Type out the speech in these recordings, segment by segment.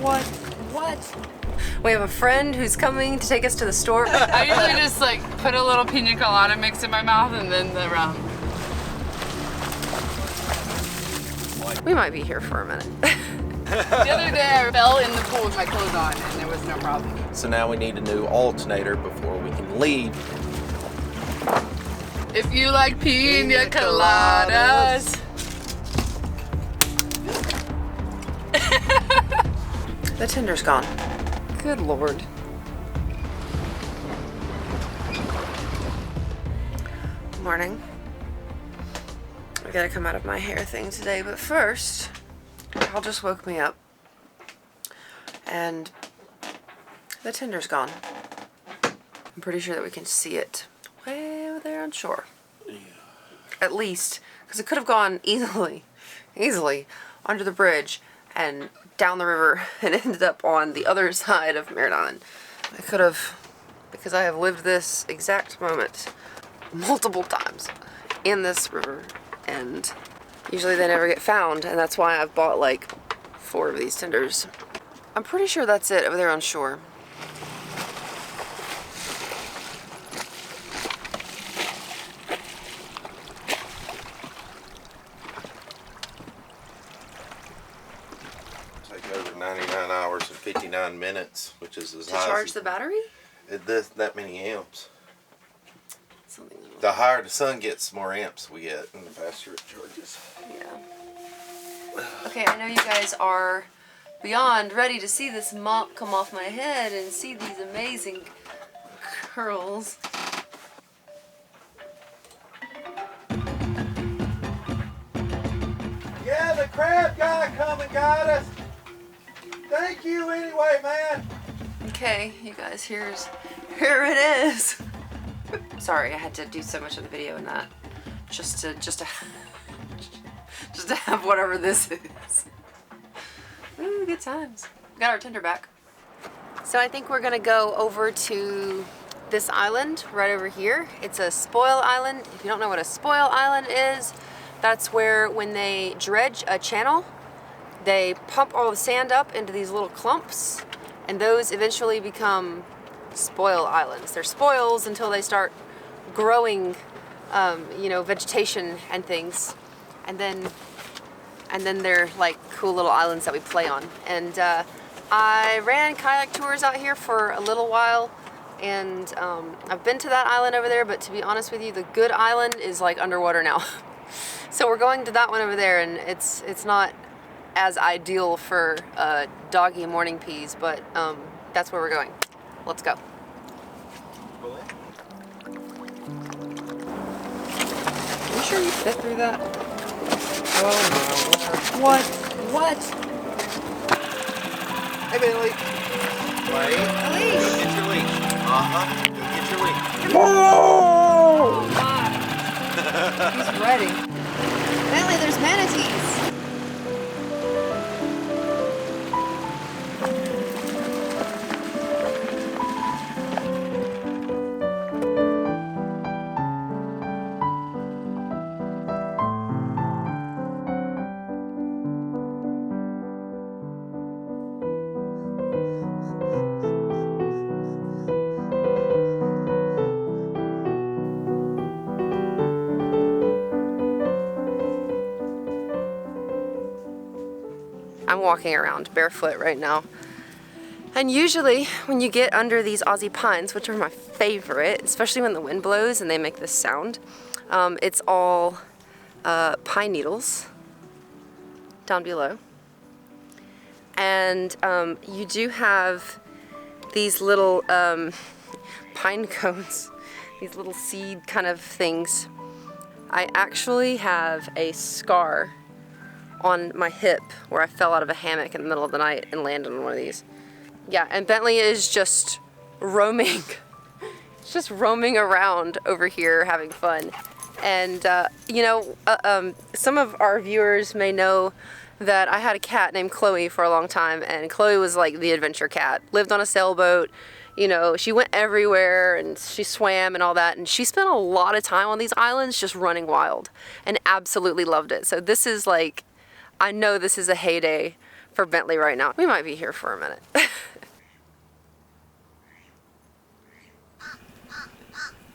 What? We have a friend who's coming to take us to the store. I usually just like put a little pina colada mix in my mouth and then the rum. We might be here for a minute. The other day I fell in the pool with my clothes on and there was no problem. So now we need a new alternator before we can leave. If you like pina coladas. The tender's gone. Good Lord. Morning. I gotta come out of my hair thing today, but first, Hal just woke me up. And the tender's gone. I'm pretty sure that we can see it way over there on shore. Yeah. At least, because it could have gone easily under the bridge and down the river and ended up on the other side of Merritt Island. I could have, because I have lived this exact moment multiple times in this river, and usually they never get found, and that's why I've bought like 4 of these tenders. I'm pretty sure that's it over there on shore. Take over 99 hours and 59 minutes, which is as high To charge as the battery? it does that many amps. Something else. The higher the sun gets, the more amps we get, and the faster it charges. Yeah. Okay, I know you guys are beyond ready to see this mop come off my head and see these amazing curls. Yeah, the crab guy come and got us. Thank you anyway, man. Okay, you guys, here it is. Sorry, I had to do so much of the video in that, just to have whatever this is. Ooh, good times. Got our tender back. So I think we're gonna go over to this island right over here. It's a spoil island. If you don't know what a spoil island is, that's where when they dredge a channel, they pump all the sand up into these little clumps, and those eventually become spoil islands. They're spoils until they start growing, you know, vegetation and things, and then they're like cool little islands that we play on. And I ran kayak tours out here for a little while, and I've been to that island over there, but to be honest with you, the good island is like underwater now. So we're going to that one over there, and it's not as ideal for doggy morning peas, but that's where we're going. Let's go. Are you sure you fit through that? Oh no. What? Hey, Bentley. Wait. A leash. Go get your leash. Go get your leash. Oh God. He's ready. Bentley, there's manatees. I'm walking around barefoot right now. And usually when you get under these Aussie pines, which are my favorite, especially when the wind blows and they make this sound, it's all pine needles down below. And you do have these little pine cones, these little seed kind of things. I actually have a scar on my hip where I fell out of a hammock in the middle of the night and landed on one of these. Yeah, and Bentley is just roaming. It's just roaming around over here having fun. And you know, some of our viewers may know that I had a cat named Chloe for a long time, and Chloe was like the adventure cat. Lived on a sailboat, you know, she went everywhere and she swam and all that, and she spent a lot of time on these islands just running wild and absolutely loved it. So this is like, I know this is a heyday for Bentley right now. We might be here for a minute.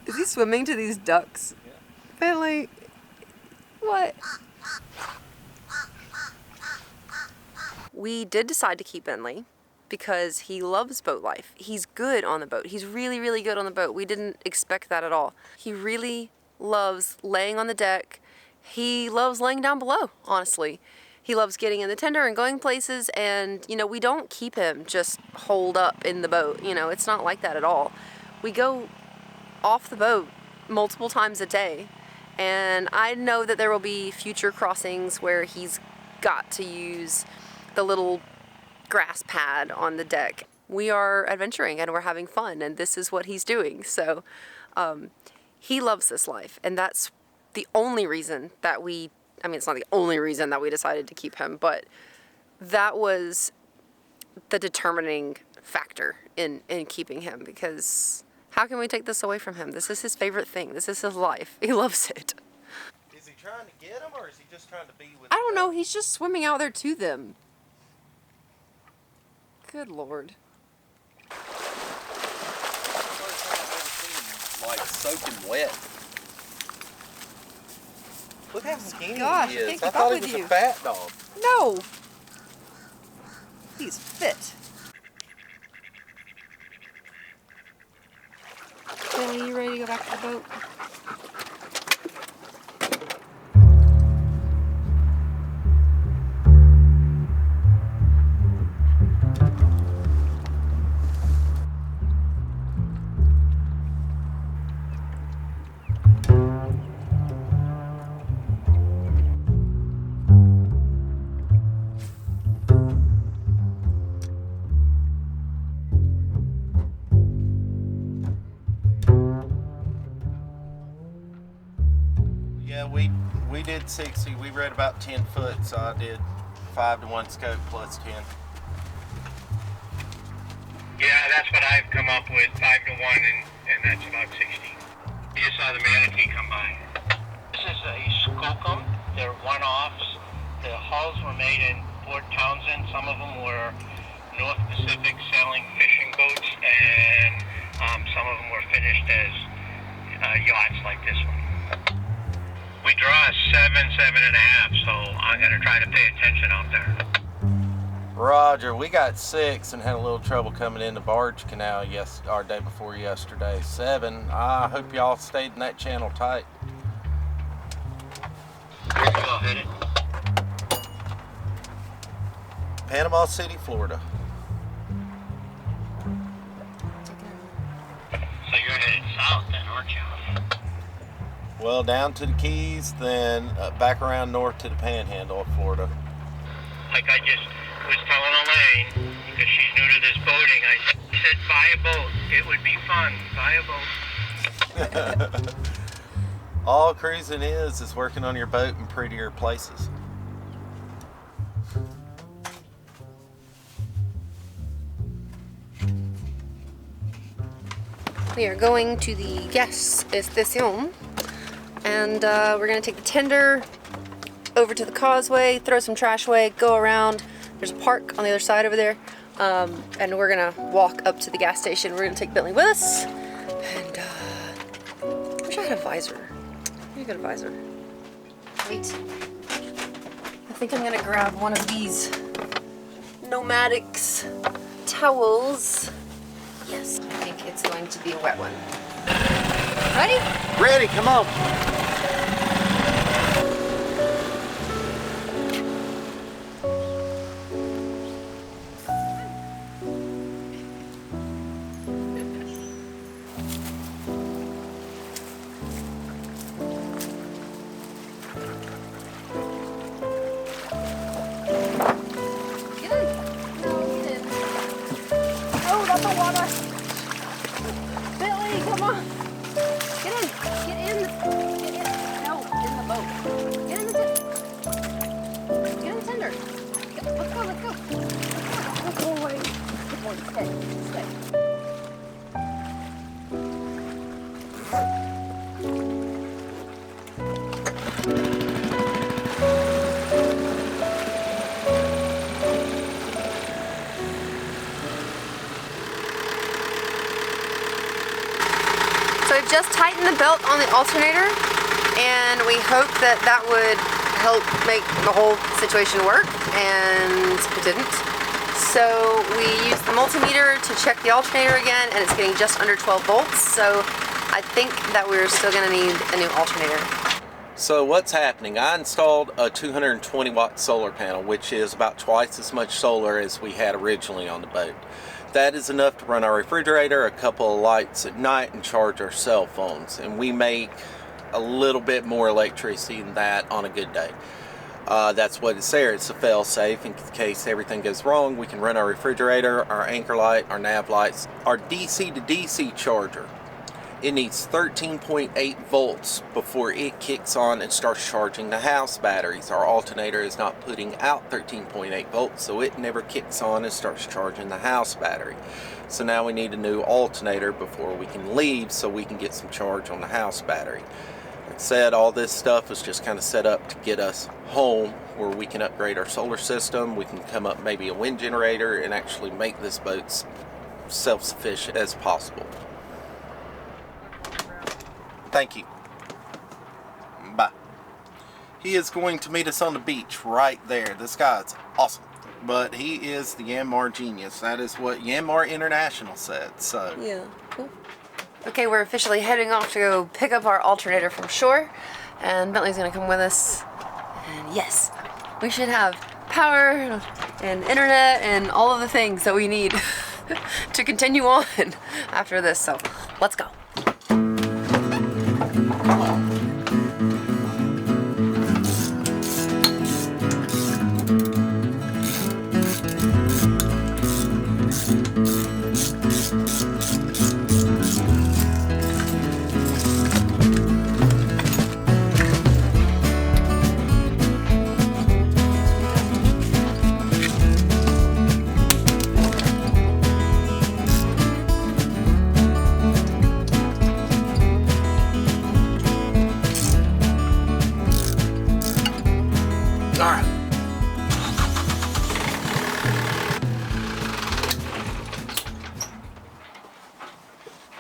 Is he swimming to these ducks? Yeah. Bentley, what? We did decide to keep Bentley because he loves boat life. He's good on the boat. He's really, really good on the boat. We didn't expect that at all. He really loves laying on the deck. He loves laying down below, honestly. He loves getting in the tender and going places, and, you know, we don't keep him just holed up in the boat. You know, it's not like that at all. We go off the boat multiple times a day, and I know that there will be future crossings where he's got to use the little grass pad on the deck. We are adventuring and we're having fun, and this is what he's doing. So he loves this life, and that's the only reason that it's not the only reason that we decided to keep him, but that was the determining factor in keeping him, because how can we take this away from him? This is his favorite thing. This is his life. He loves it. Is he trying to get them, or is he just trying to be with I don't know. He's just swimming out there to them. Good Lord. Like soaking wet. Look how skinny Gosh, he I is. can't I keep thought up he with was you. a fat dog. No. He's fit. Are you ready to go back to the boat? Yeah, we did 60. We read about 10 foot, so I did 5 to 1 scope plus 10. Yeah, that's what I've come up with, 5 to 1, and that's about 60. You just saw the manatee come by. This is a Skookum. They're one-offs. The hulls were made in Port Townsend. Some of them were North Pacific sailing fishing boats, and some of them were finished as yachts like this one. We draw a 7.5, so I'm going to try to pay attention out there. Roger, we got 6 and had a little trouble coming into Barge Canal our day before yesterday. 7. I hope y'all stayed in that channel tight. Where'd you all hit it? Panama City, Florida. So you're headed south then, aren't you? Well, down to the Keys, then back around north to the Panhandle of Florida. Like I just was telling Elaine, because she's new to this boating, I said, buy a boat. It would be fun. Buy a boat. All cruising is working on your boat in prettier places. We are going to the gas station, and we're gonna take the tender over to the causeway, throw some trash away, go around. There's a park on the other side over there, and we're gonna walk up to the gas station. We're gonna take Bentley with us, and I wish I had a visor. I need a good visor. Wait, I think I'm gonna grab one of these Nomadics towels. Yes, I think it's going to be a wet one. Ready? Ready, come on. Get in. No, get in. Oh, that's the water. Bentley, come on. Get in. Get in. the belt on the alternator, and we hoped that that would help make the whole situation work, and it didn't. So we used the multimeter to check the alternator again, and it's getting just under 12 volts. So I think that we're still gonna need a new alternator. So what's happening? I installed a 220 watt solar panel, which is about twice as much solar as we had originally on the boat. That is enough to run our refrigerator, a couple of lights at night, and charge our cell phones. And we make a little bit more electricity than that on a good day. That's what it's there. It's a fail-safe in case everything goes wrong. We can run our refrigerator, our anchor light, our nav lights, our DC to DC charger. It needs 13.8 volts before it kicks on and starts charging the house batteries. Our alternator is not putting out 13.8 volts, so it never kicks on and starts charging the house battery. So now we need a new alternator before we can leave so we can get some charge on the house battery. Like I said, all this stuff is just kind of set up to get us home where we can upgrade our solar system. We can come up maybe a wind generator and actually make this boat self-sufficient as possible. Thank you. Bye. He is going to meet us on the beach right there. This guy's awesome. But he is the Yanmar genius. That is what Yanmar International said. So yeah, cool. Okay, we're officially heading off to go pick up our alternator from shore. And Bentley's gonna come with us. And yes, we should have power and internet and all of the things that we need to continue on after this. So let's go.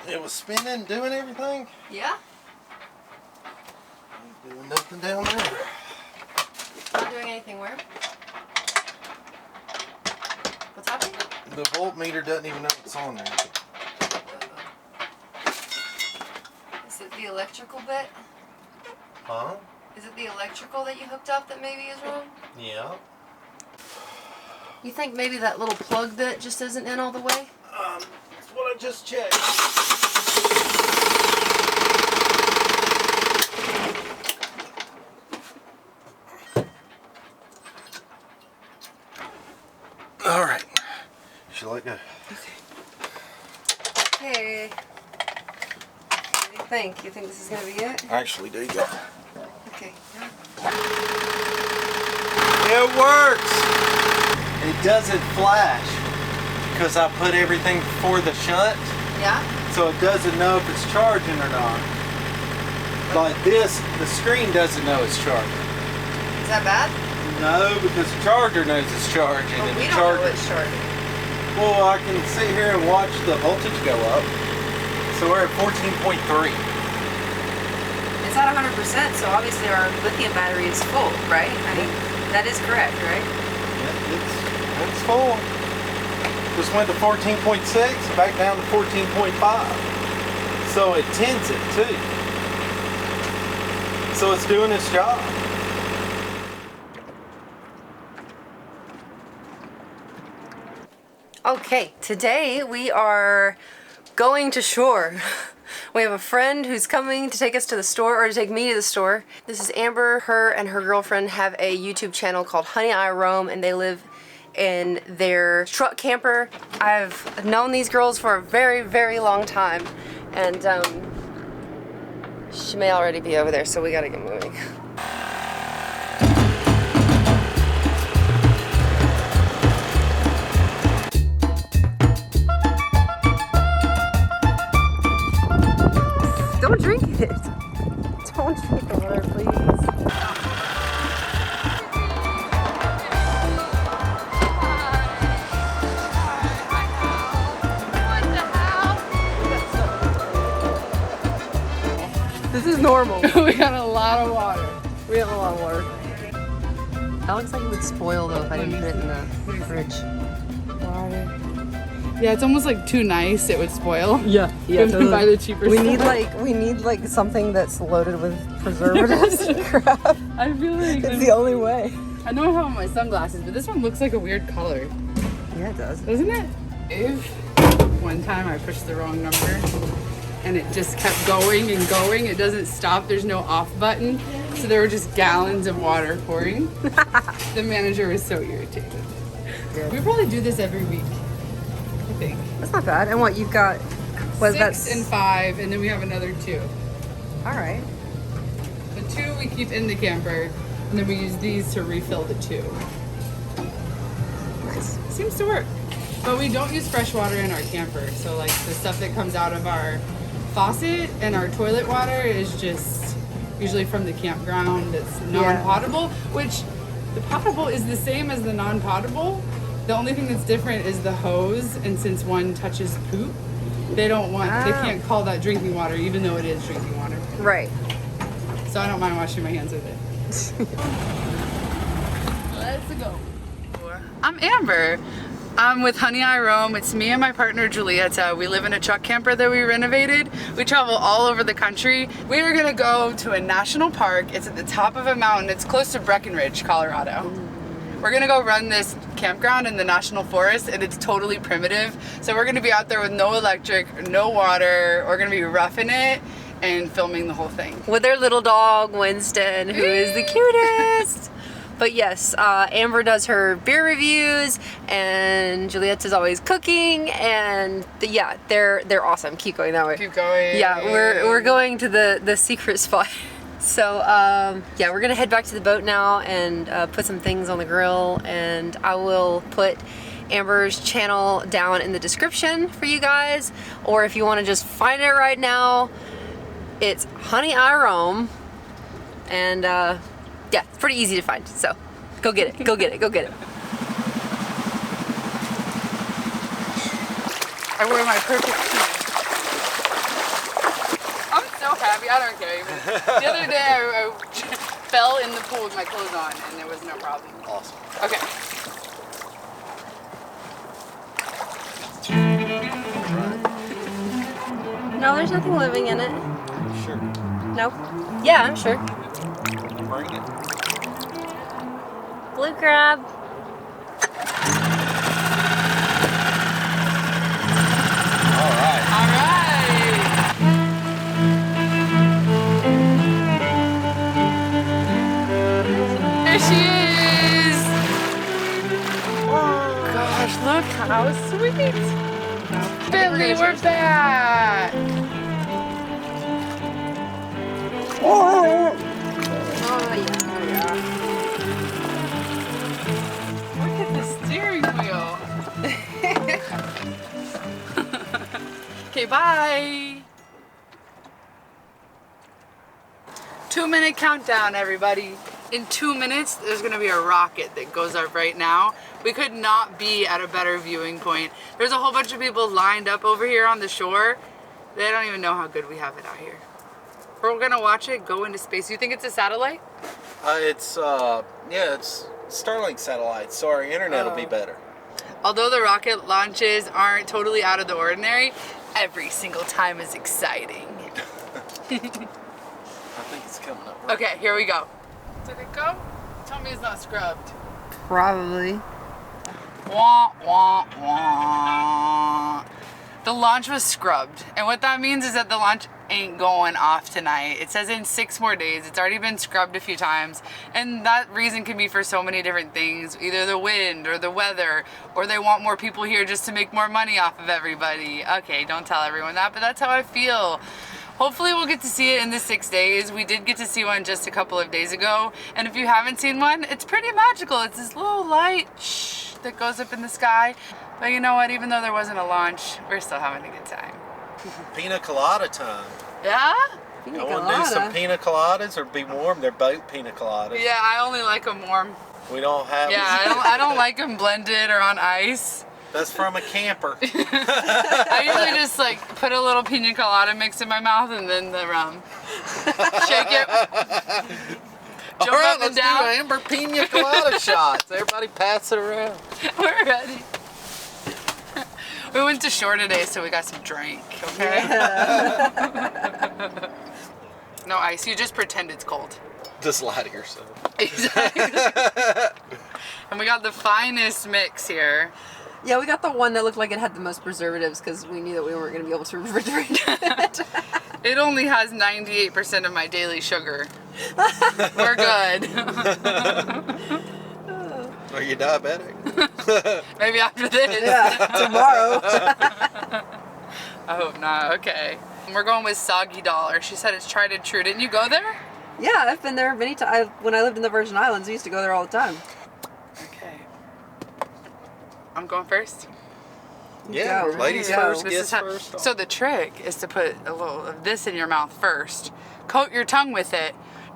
it was spinning, doing everything. Yeah? Ain't doing nothing down there. Not doing anything where? What's happening? The voltmeter doesn't even know it's on there. Is it the electrical bit? Huh? Is it the electrical that you hooked up that maybe is wrong? Yeah. You think maybe that little plug bit just isn't in all the way? That's what I just checked. All right. Shall I go? Okay. What do you think? You think this is gonna be it? I actually do, yeah. Okay. It works! It doesn't flash because I put everything before the shunt, Yeah? so it doesn't know if it's charging or not. Like this, the screen doesn't know it's charging. Is that bad? No, because the charger knows it's charging. Well, and we the don't charger, know it's charging. well, I can sit here and watch the voltage go up. So we're at 14.3. It's at 100%, so obviously our lithium battery is full, right? I mean, that is correct, right? Yeah, it's full. Just went to 14.6, back down to 14.5. So it tints it too. So it's doing its job. Okay, today we are going to shore. We have a friend who's coming to take us to the store, or to take me to the store. This is Amber. Her and her girlfriend have a YouTube channel called Honey I Roam, and they live in their truck camper. I've known these girls for a very, very long time, and she may already be over there, so we gotta get moving. Don't drink it. Don't drink the water, please. normal. We got a lot of water. We have a lot of water. That looks like it would spoil though if I didn't put it in the fridge. Water. Yeah, it's almost like too nice. It would spoil. Yeah. We have to buy the cheaper stuff. We need like something that's loaded with preservatives and crap. I feel like It's the only way. I know I have on my sunglasses, but this one looks like a weird color. Yeah, it does. Doesn't it? If one time I pushed the wrong number and it just kept going and going, it doesn't stop. There's no off button. So there were just gallons of water pouring. The manager was so irritated. Good. We probably do this every week, I think. That's not bad. And what you've got? Was 6 and 5, and then we have another 2. All right. The 2 we keep in the camper, and then we use these to refill the 2. Nice. Seems to work. But we don't use fresh water in our camper. So like the stuff that comes out of our faucet and our toilet water is just usually from the campground. It's non-potable, which the potable is the same as the non-potable. The only thing that's different is the hose, and since one touches poop, they can't call that drinking water even though it is drinking water. Right. So I don't mind washing my hands with it. Let's go. I'm Amber. I'm with Honey I Roam. It's me and my partner Julieta. We live in a truck camper that we renovated. We travel all over the country. We are gonna go to a national park. It's at the top of a mountain. It's close to Breckenridge, Colorado. We're gonna go run this campground in the national forest, and it's totally primitive. So we're gonna be out there with no electric, no water. We're gonna be roughing it and filming the whole thing. With their little dog, Winston, who is the cutest. But yes, Amber does her beer reviews, and Juliette's always cooking, and they're awesome. Keep going that way. Keep going. Yeah, we're going to the secret spot. So yeah, we're gonna head back to the boat now and put some things on the grill, and I will put Amber's channel down in the description for you guys, or if you want to just find it right now, it's Honey I Roam, and yeah, it's pretty easy to find, so go get it, go get it, go get it. I wear my perfect suit. I'm so happy, I don't care even. The other day I fell in the pool with my clothes on and there was no problem. Awesome. Okay. No, there's nothing living in it. Sure. No? Yeah, I'm sure. Bring it. Blue crab. All right. All right. There she is. Oh gosh, look how sweet. Bentley, we're back. Oh yeah. Look at the steering wheel. Okay, bye. 2-minute countdown, everybody. In 2 minutes, there's gonna be a rocket that goes up right now. We could not be at a better viewing point. There's a whole bunch of people lined up over here on the shore. They don't even know how good we have it out here. We're gonna watch it go into space. You think it's a satellite? It's Starlink satellite, so our internet will be better. Although the rocket launches aren't totally out of the ordinary, every single time is exciting. I think it's coming up. Right? Okay, here we go. Did it go? Tell me it's not scrubbed. Probably. Wah, wah, wah. The launch was scrubbed. And what that means is that the launch ain't going off tonight. It says in 6 more days. It's already been scrubbed a few times. And that reason can be for so many different things. Either the wind or the weather, or they want more people here just to make more money off of everybody. Okay, don't tell everyone that, but that's how I feel. Hopefully we'll get to see it in the 6 days. We did get to see one just a couple of days ago. And if you haven't seen one, it's pretty magical. It's this little light that goes up in the sky. But you know what? Even though there wasn't a launch, we're still having a good time. Pina colada time. Yeah? Pina You want to do some pina coladas or be warm? They're both pina coladas. Yeah, I only like them warm. We don't have. Yeah, I don't like them blended or on ice. That's from a camper. I usually just like put a little pina colada mix in my mouth and then the rum. Shake it. Jump All right, up let's and down. do Amber Pina Colada shots. Everybody pass it around. We're ready. We went to shore today, so we got some drink, okay? Yeah. No ice, you just pretend it's cold. Just lie to yourself. Exactly. And we got the finest mix here. Yeah, we got the one that looked like it had the most preservatives because we knew that we weren't going to be able to refrigerate it. It only has 98% of my daily sugar. We're good. Are you diabetic? Maybe after this. Yeah, tomorrow. I hope not. Okay. We're going with Soggy Dollar. She said it's tried and true. Didn't you go there? Yeah, I've been there many times. When I lived in the Virgin Islands, I used to go there all the time. Okay. I'm going first. Yeah, Go. ladies Go. first, This gets is how, first. so the trick is to put a little of this in your mouth first. Coat your tongue with it.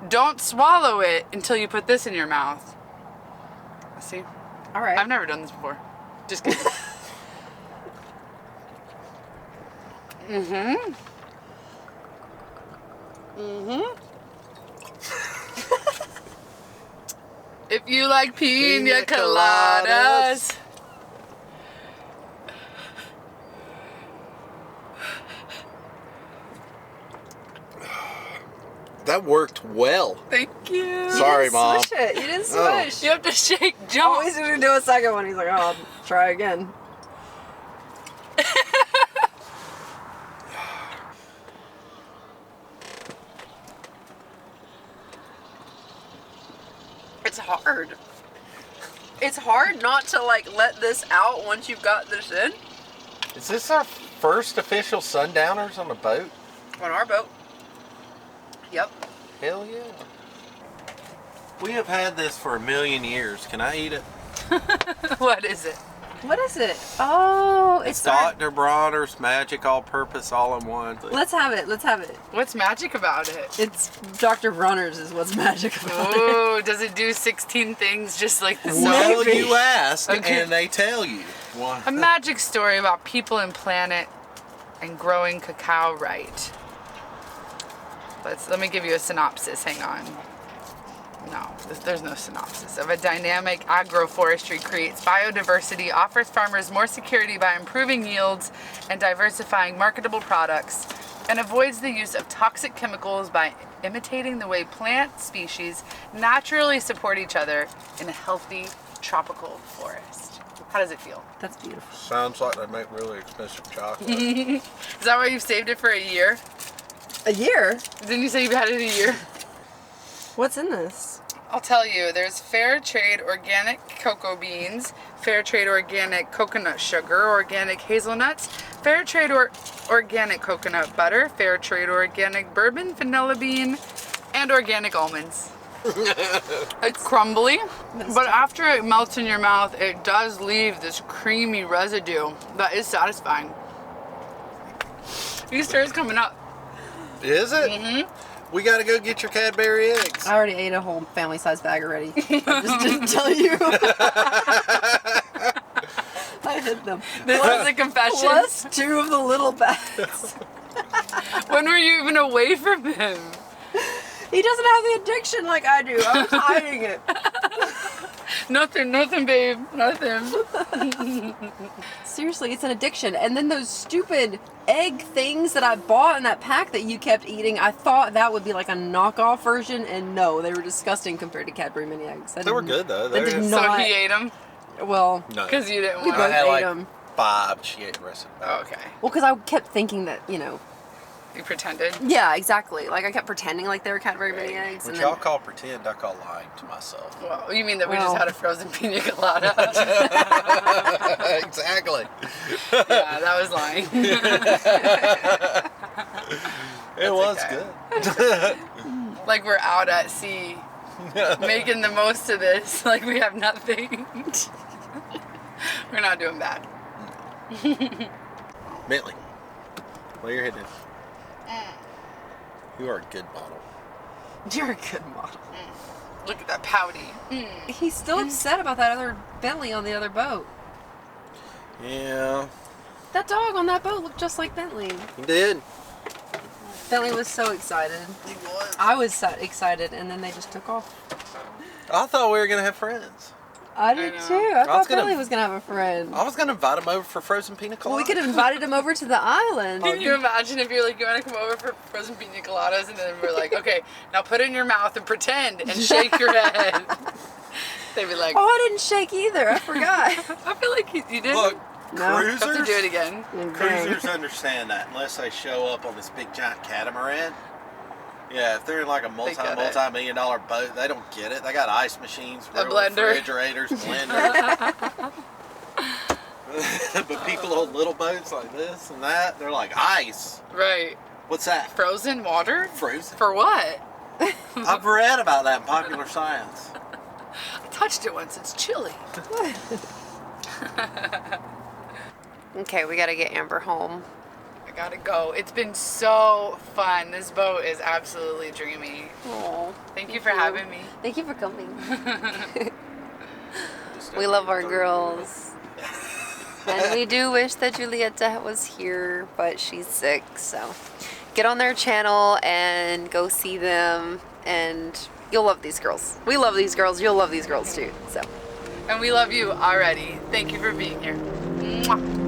Don't swallow it until you put this in your mouth. See? All right. I've never done this before. Just kidding. Mm-hmm. Mm-hmm. If you like pina coladas. That worked well. Thank you. Sorry, You didn't Mom. Swish it. You didn't Oh. swish. You have to shake jump. Always going to do a second one. He's like, oh, I'll try again. It's hard. It's hard not to like let this out once you've got this in. Is this our first official Sundowners on a boat? On our boat. Yep. Hell yeah. We have had this for 1,000,000 years. Can I eat it? What is it? What is it? Oh, it's Dr. Bronner's Magic All-Purpose All-in-One. Let's have it. Let's have it. What's magic about it? It's Dr. Bronner's is what's magic about it. Oh, does it do 16 things just like the Well, soap? you ask, Okay. and they tell you. Why? A magic story about people and planet and growing cacao right. Let me give you a synopsis. Hang on. No, there's no synopsis. Of a dynamic agroforestry creates biodiversity, offers farmers more security by improving yields and diversifying marketable products, and avoids the use of toxic chemicals by imitating the way plant species naturally support each other in a healthy tropical forest. How does it feel? That's beautiful. Sounds like they make really expensive chocolate. Is that why you've saved it for a year? A year? Didn't you say you've had it a year? What's in this? I'll tell you, there's fair trade organic cocoa beans, fair trade organic coconut sugar, organic hazelnuts, fair trade organic coconut butter, fair trade organic bourbon vanilla bean, and organic almonds. It's crumbly, but after it melts in your mouth, it does leave this creamy residue that is satisfying. Easter is coming up. Is it? Mm-hmm. We gotta go get your Cadbury eggs. I already ate a whole family-sized bag already. I just didn't tell you. I hid them. This is a confession. Plus 2 of the little bags. When were you even away from him? He doesn't have the addiction like I do. I was hiding it. Nothing, babe. Nothing. Seriously, it's an addiction. And then those stupid egg things that I bought in that pack that you kept eating, I thought that would be like a knockoff version, and no, they were disgusting compared to Cadbury mini eggs. They were good though. That did So not. he ate them? Well, No. Because you didn't we want both I had ate like them. 5. She ate the rest of them. Oh, okay. Well, because I kept thinking that, you know. You pretended? Yeah, exactly. Like I kept pretending like they were Cadbury mini eggs. Which And y'all then, call pretend, I call lying to myself. Well, you mean that we just Well. had a frozen pina colada? Exactly. Yeah, that was lying. It was okay. good. Like we're out at sea, making the most of this. Like we have nothing. We're not doing bad. Bentley, lay your head down. You are a good model. you're a good model. Look at that pouty. He's still upset about that other Bentley on the other boat. Yeah. That dog on that boat looked just like Bentley. He did. Bentley was so excited. He was. I was so excited, and then they just took off. I thought we were going to have friends. I did know. too. I thought Bentley was gonna have a friend. I was going to invite him over for frozen pina coladas. Well, we could have invited him over to the island. Can you imagine if you're like, you want to come over for frozen pina coladas, and then we're like, okay, now put it in your mouth and pretend and shake your head. They'd be like, Oh, I didn't shake either. I forgot. I feel like you did. Look, No. Have to do it again. Cruisers understand that unless they show up on this big giant catamaran. Yeah, if they're in like a multi-million dollar boat, they don't get it. They got ice machines, A real blender. refrigerators, blenders. But people on little boats like this and that, they're like, ice. Right. What's that? Frozen water? Frozen. For what? I've read about that in Popular Science. I touched it once. It's chilly. Okay, we gotta get Amber home. I gotta go. It's been so fun. This boat is absolutely dreamy. Oh, Thank you for having me. thank you for coming. We love our girls. And we do wish that Julieta was here, but she's sick, so get on their channel and go see them, and you'll love these girls. We love these girls. You'll love these girls too. So. And we love you already. Thank you for being here. Mwah.